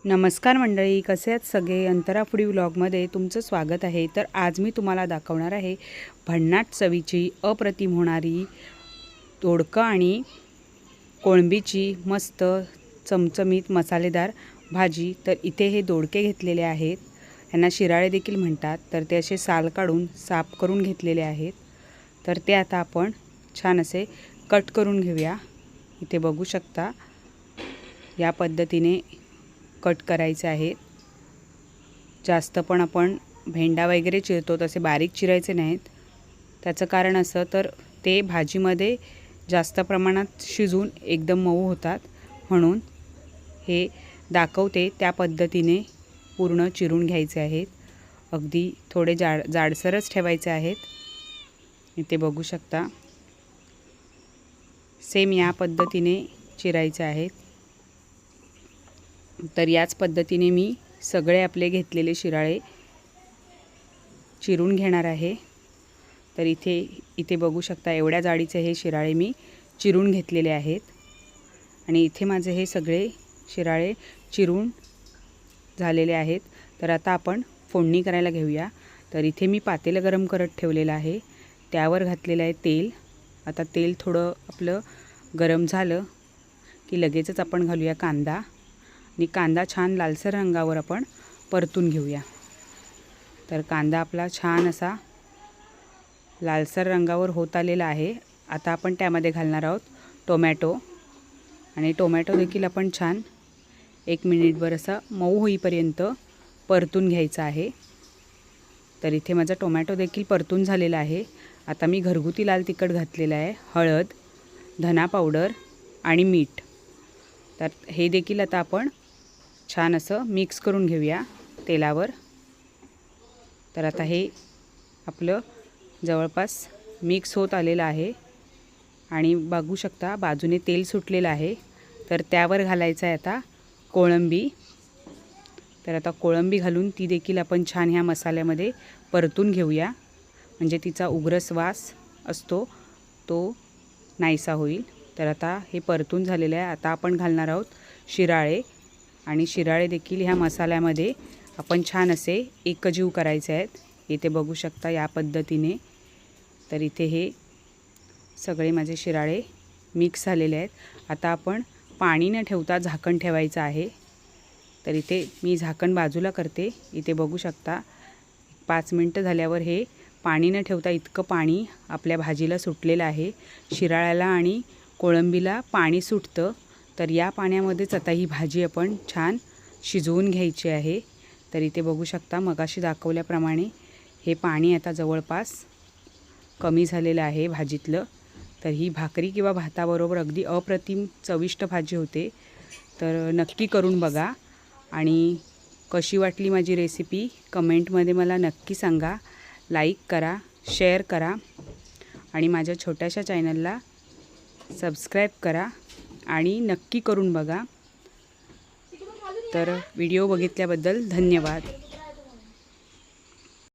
नमस्कार मंडळी, कसे आहेत सगळे? अंतरा फूडी व्लॉगमध्ये तुमचं स्वागत आहे। तर आज मी तुम्हाला दाखवणार आहे भन्नाट चवीची अप्रतिम होणारी दोडका आणि कोळंबीची मस्त चमचमीत मसालेदार भाजी। तर इथे हे दोडके घेतलेले आहेत, यांना शिराळे देखील म्हणतात। तर ते असे साल काढून साफ करून घेतलेले आहेत। तर ते आता आपण छान असे कट करून घेऊया। इथे बघू शकता या पद्धतीने कट करायचे आहेत। जास्त पण आपण भेंडा वगैरे चिरतो तसे बारीक चिरायचे नाहीत। त्याचं कारण असं तर ते भाजीमध्ये जास्त प्रमाणात शिजून एकदम मऊ होतात, म्हणून हे दाखवते त्या पद्धतीने पूर्ण चिरून घ्यायचे आहेत। अगदी थोडे जाडसरच ठेवायचे आहेत। इथे बघू शकता सेम या पद्धतीने चिरायचे आहेत। तर याच पद्धतीने मी सगळे आपले घेतलेले शिराळे चिरून घेणार आहे। तर इथे बघू शकता एवढ्या जाडीचे हे शिराळे मी चिरून घेतलेले आहेत। आणि इथे माझे हे सगळे शिराळे चिरून झालेले आहेत। तर आता आपण फोडणी करायला घेऊया। तर इथे मी पातेलं गरम करत ठेवलेलं आहे, त्यावर घातलेलं आहे तेल। आता तेल थोडं आपलं गरम झालं की लगेचच आपण घालूया कांदा, आणि कांदा छान लालसर रंगावर आपण परतून घेऊया। तर कांदा आपला छान असा लालसर रंगावर होत आलेला आहे। आता आपण त्यामध्ये घालणार आहोत टोमॅटो, आणि टोमॅटो देखील आपण छान 1 मिनिटभर असा मऊ होईपर्यंत परतून घ्यायचा आहे। तर इथे माझा टोमॅटो देखील परतून झालेला आहे। आता मी घरगुती लाल तिखट घातलेलं आहे, हळद, धना पावडर आणि मीठ। तर हे देखील आता आपण छान असं मिक्स करून घेऊया तेलावर। तर आता हे आपलं जवळपास मिक्स होत आलेलं आहे, आणि बघू शकता बाजूने तेल सुटलेलं आहे। तर त्यावर घालायचं आहे आता कोळंबी। तर आता कोळंबी घालून ती देखील आपण छान ह्या मसाल्यामध्ये परतून घेऊया, म्हणजे तिचा उग्रस वास असतो तो नाहीसा होईल। तर आता हे परतून झालेलं आहे। आता आपण घालणार आहोत शिराळे, आणि शिराळे देखील ह्या मसाल्यामध्ये आपण छान असे एकजीव करायचे आहेत। इथे बघू शकता या पद्धतीने। तर इथे हे सगळे माझे शिराळे मिक्स झालेले आहेत। आता आपण पाणी न ठेवता झाकण ठेवायचं आहे। तर इथे मी झाकण बाजूला करते। इथे बघू शकता 5 मिनटं झाल्यावर हे पाणी न ठेवता इतकं पाणी आपल्या भाजीला सुटलेलं आहे। शिराळ्याला आणि कोळंबीला पाणी सुटतं, तर या पाण्यामध्येच आता ही भाजी आपण छान शिजवून घ्यायची आहे। तर इथे बघू शकता मगाशी दाखवल्याप्रमाणे हे पाणी आता जवळपास कमी झालेलं आहे भाजीतलं। तर ही भाकरी किंवा भाताबरोबर अगदी अप्रतिम चविष्ट भाजी होते। तर नक्की करून बघा, आणि कशी वाटली माझी रेसिपी कमेंटमध्ये मला नक्की सांगा। लाईक करा, शेअर करा, आणि माझ्या छोट्याशा चॅनलला सबस्क्राईब करा, आणि नक्की करून बघा। तर व्हिडिओ बघितल्याबद्दल धन्यवाद।